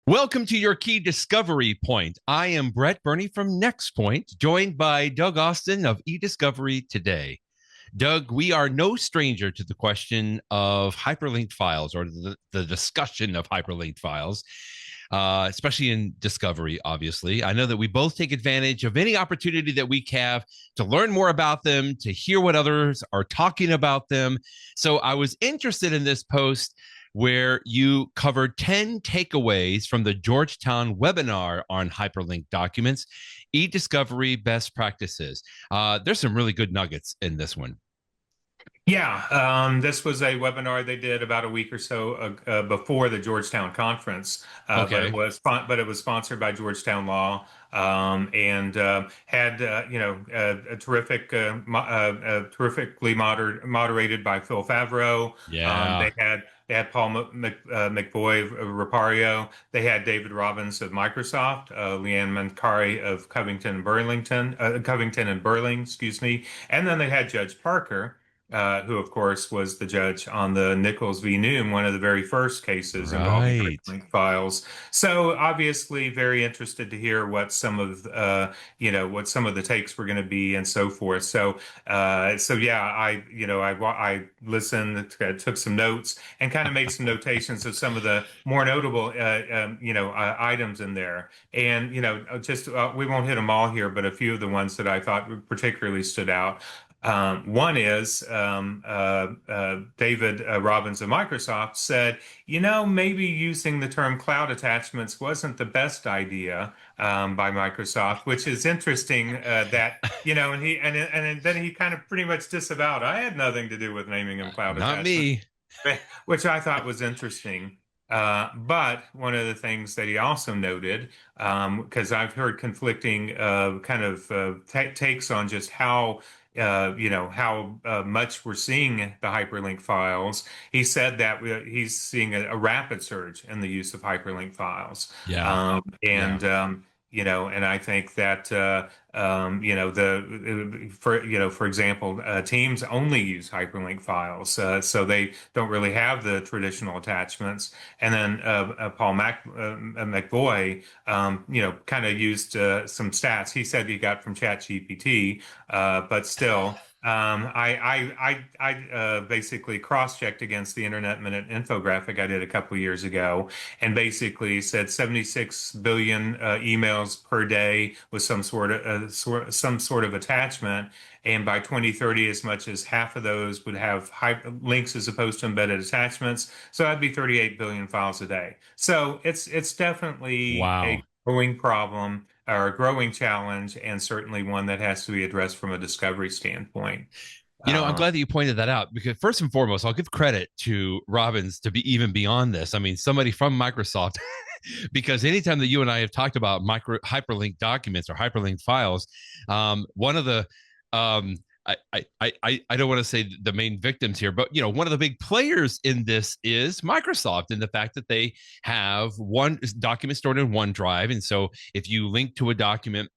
Welcome to your key discovery point. I am Brett Burney from Nextpoint, joined by Doug Austin of eDiscovery today. Doug, we are no stranger to the question of hyperlinked files or the discussion of hyperlinked files, especially in discovery, obviously. I know that we both take advantage of any opportunity that we have to learn more about them, to hear what others are talking about them. So I was interested in this post where you covered 10 takeaways from the Georgetown webinar on hyperlinked documents, eDiscovery best practices. There's some really good nuggets in this one. Yeah, this was a webinar they did about a week or so before the Georgetown conference, but Okay. it was sponsored by Georgetown Law, and had a terrifically moderated by Phil Favreau. Yeah. They had Paul McBoy of Repario. They had David Robbins of Microsoft, Leanne Mancari of Covington and Burling, excuse me, and then they had Judge Parker, who, of course, was the judge on the Nichols v. Noom, one of the very first cases involving Right. hyperlink files. So obviously, very interested to hear what some of what some of the takes were going to be and so forth. So yeah, I listened, took some notes, and kind of made some notations of some of the more notable items in there. And just we won't hit them all here, but a few of the ones that I thought particularly stood out. One is David Robbins of Microsoft said, maybe using the term cloud attachments wasn't the best idea by Microsoft, which is interesting and then he kind of pretty much disavowed. I had nothing to do with naming them cloud Not attachments, me. which I thought was interesting. But one of the things that he also noted, because I've heard conflicting takes on just how much we're seeing the hyperlink files. He said that he's seeing a rapid surge in the use of hyperlink files. Yeah. And Yeah. and I think that for example, Teams only use hyperlink files, so they don't really have the traditional attachments. And then McBoy, kind of used some stats he said he got from ChatGPT, but still. I basically cross-checked against the Internet Minute infographic I did a couple of years ago, and basically said 76 billion emails per day with some sort of attachment, and by 2030, as much as half of those would have links as opposed to embedded attachments. So that'd be 38 billion files a day. So it's definitely a Wow. growing problem or a growing challenge, and certainly one that has to be addressed from a discovery standpoint. I'm Uh, glad that you pointed that out because first and foremost, I'll give credit to Robbins to be even beyond this. I mean, somebody from Microsoft, because anytime that you and I have talked about hyperlinked documents or hyperlinked files, one of the um, I don't want to say the main victims here, but one of the big players in this is Microsoft, in the fact that they have one document stored in OneDrive, and so if you link to a document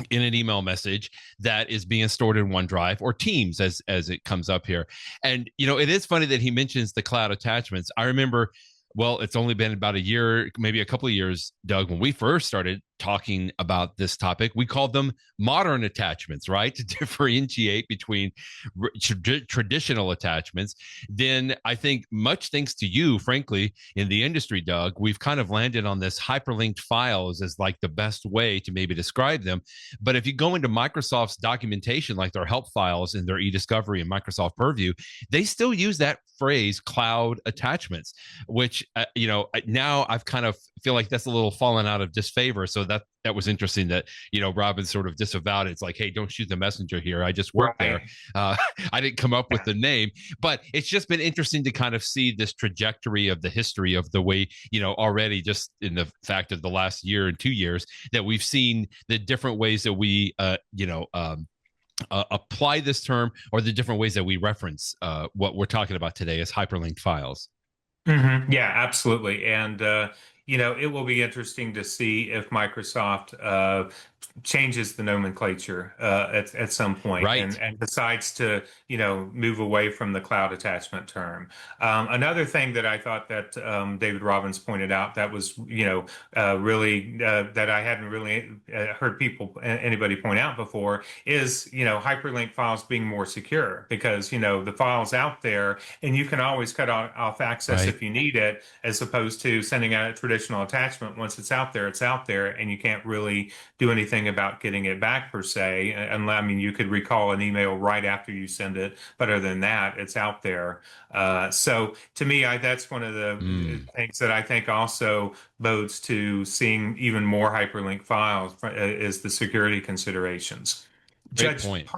in an email message that is being stored in OneDrive or Teams as it comes up here. And it is funny that he mentions the cloud attachments. I remember, well, it's only been about a year, maybe a couple of years, Doug, when we first started talking about this topic, we called them modern attachments, right? To differentiate between traditional attachments. Then I think much thanks to you, frankly, in the industry, Doug, we've kind of landed on this hyperlinked files as like the best way to maybe describe them. But if you go into Microsoft's documentation, like their help files in their eDiscovery and Microsoft Purview, they still use that phrase cloud attachments, which, now I've kind of feel like that's a little fallen out of disfavor. So that was interesting that Robin sort of disavowed it. It's like, hey, don't shoot the messenger here. I just worked there. I didn't come up with the name, but it's just been interesting to kind of see this trajectory of the history of the way already just in the fact of the last year and 2 years that we've seen the different ways that we apply this term, or the different ways that we reference what we're talking about today as hyperlinked files. Yeah, absolutely. And it will be interesting to see if Microsoft changes the nomenclature at some point Right. and decides to, move away from the cloud attachment term. Another thing that I thought that David Robbins pointed out that was, really that I hadn't really heard anybody point out before is, hyperlink files being more secure because, the file's out there and you can always cut off access Right. if you need it, as opposed to sending out a traditional attachment. Once it's out there, and you can't really do anything about getting it back per se. And I mean, you could recall an email right after you send it, but other than that, it's out there. So to me, that's one of the Mm, things that I think also bodes to seeing even more hyperlink files is the security considerations. great point.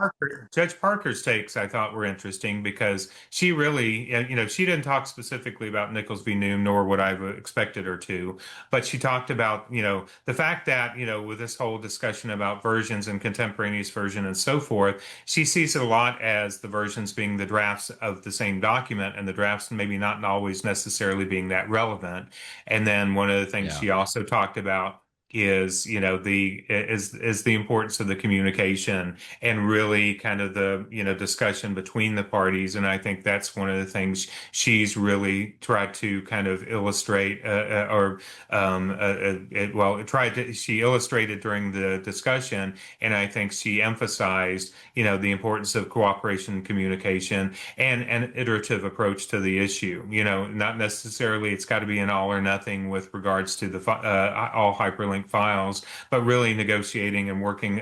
Judge Parker's takes I thought were interesting because she really, she didn't talk specifically about Nichols v. Noon, nor would I've expected her to, but she talked about, the fact that, with this whole discussion about versions and contemporaneous version and so forth, she sees it a lot as the versions being the drafts of the same document and the drafts maybe not always necessarily being that relevant. And then one of the things Yeah. she also talked about is the importance of the communication and really kind of the discussion between the parties. And I think that's one of the things she's really tried to kind of illustrate or well tried to she illustrated during the discussion. And I think she emphasized the importance of cooperation and communication and an iterative approach to the issue. Not necessarily it's got to be an all or nothing with regards to the all hyperlink files, but really negotiating and working,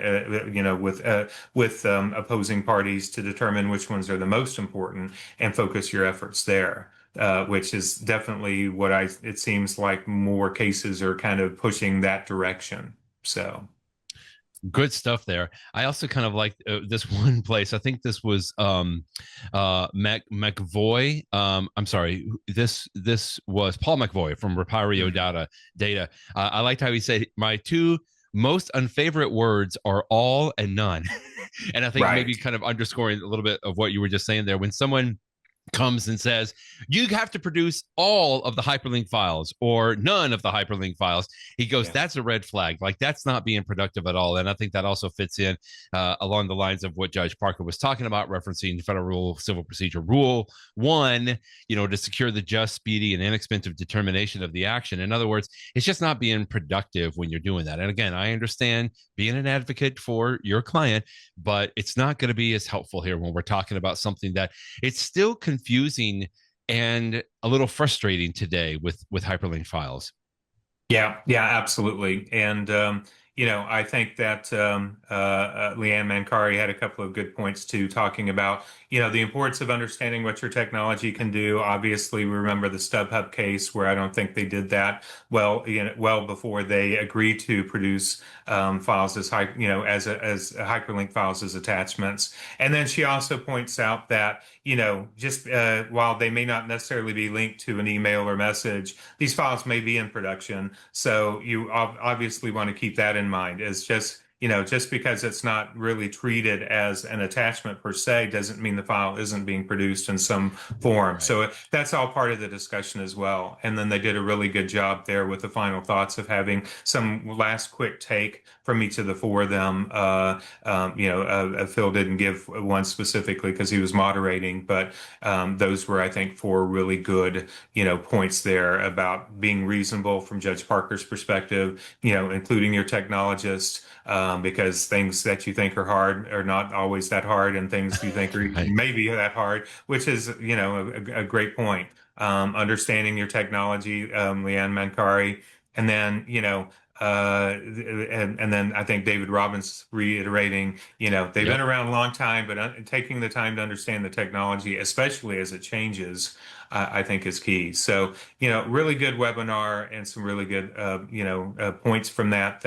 with opposing parties to determine which ones are the most important and focus your efforts there. Which is definitely it seems like more cases are kind of pushing that direction. So. Good stuff there. I also kind of like this one place. I think this was McVoy. I'm sorry. This was Paul McVoy from Repario Data. I liked how he said my two most unfavorite words are all and none. And I think maybe Right. kind of underscoring a little bit of what you were just saying there. When someone comes and says you have to produce all of the hyperlink files or none of the hyperlink files, he goes, Yeah. that's a red flag. Like, that's not being productive at all. And I think that also fits in along the lines of what Judge Parker was talking about, referencing Federal Rule Civil Procedure Rule 1, to secure the just, speedy, and inexpensive determination of the action. In other words, it's just not being productive when you're doing that. And again, I understand being an advocate for your client, but it's not going to be as helpful here when we're talking about something that it's still confusing and a little frustrating today with hyperlink files. Yeah, yeah, absolutely. And I think that Leanne Mancari had a couple of good points too, talking about, the importance of understanding what your technology can do. Obviously, we remember the StubHub case where I don't think they did that well before they agreed to produce files as as hyperlink files as attachments. And then she also points out that, just while they may not necessarily be linked to an email or message, these files may be in production. So you obviously want to keep that in mind. It's just because it's not really treated as an attachment per se doesn't mean the file isn't being produced in some form. Right. So that's all part of the discussion as well. And then they did a really good job there with the final thoughts of having some last quick take from each of the four of them. Phil didn't give one specifically because he was moderating, but those were, I think, four really good, points there about being reasonable from Judge Parker's perspective, including your technologist, because things that you think are hard are not always that hard, and things you think are Right. maybe that hard, which is, a great point. Understanding your technology, Leanne Mancari, and then, and then I think David Robbins reiterating, they've been Yep. around a long time, but taking the time to understand the technology, especially as it changes, I think is key. So, really good webinar and some really good, points from that.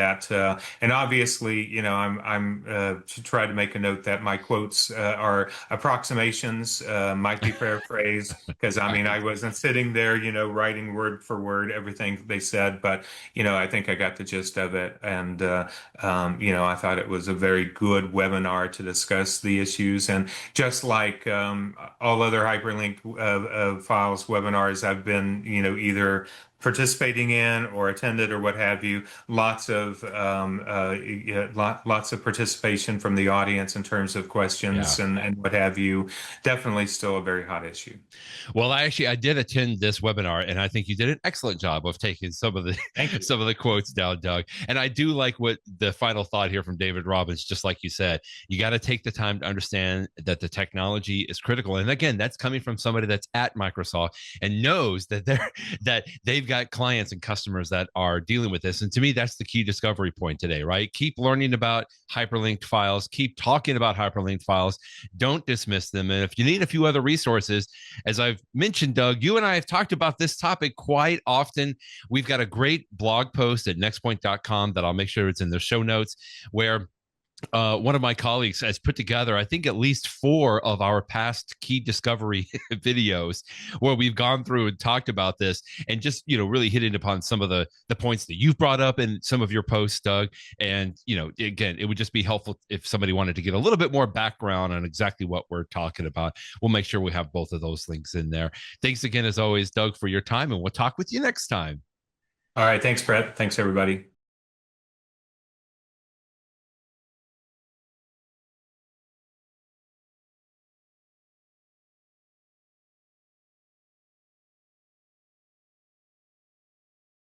And obviously, I'm to try to make a note that my quotes are approximations, might be paraphrased, because I mean, I Right. wasn't sitting there, writing word for word everything they said, but I think I got the gist of it. And I thought it was a very good webinar to discuss the issues. And just like all other hyperlink files webinars, I've been, either participating in or attended or what have you. Lots of participation from the audience in terms of Yeah. questions and what have you. Definitely still a very hot issue. Well, I did attend this webinar, and I think you did an excellent job of taking some of the Thank you. some of the quotes down, Doug. And I do like what the final thought here from David Robbins, just like you said, you got to take the time to understand that the technology is critical. And again, that's coming from somebody that's at Microsoft and knows that they've got clients and customers that are dealing with this. And to me, that's the key discovery point today, right? Keep learning about hyperlinked files, keep talking about hyperlinked files, don't dismiss them. And if you need a few other resources, as I've mentioned, Doug, you and I have talked about this topic quite often. We've got a great blog post at nextpoint.com that I'll make sure it's in the show notes, where one of my colleagues has put together, I think, at least 4 of our past key discovery videos where we've gone through and talked about this and just, really hitting upon some of the points that you've brought up in some of your posts, Doug. And, again, it would just be helpful if somebody wanted to get a little bit more background on exactly what we're talking about. We'll make sure we have both of those links in there. Thanks again, as always, Doug, for your time, and we'll talk with you next time. All right. Thanks, Brett. Thanks, everybody.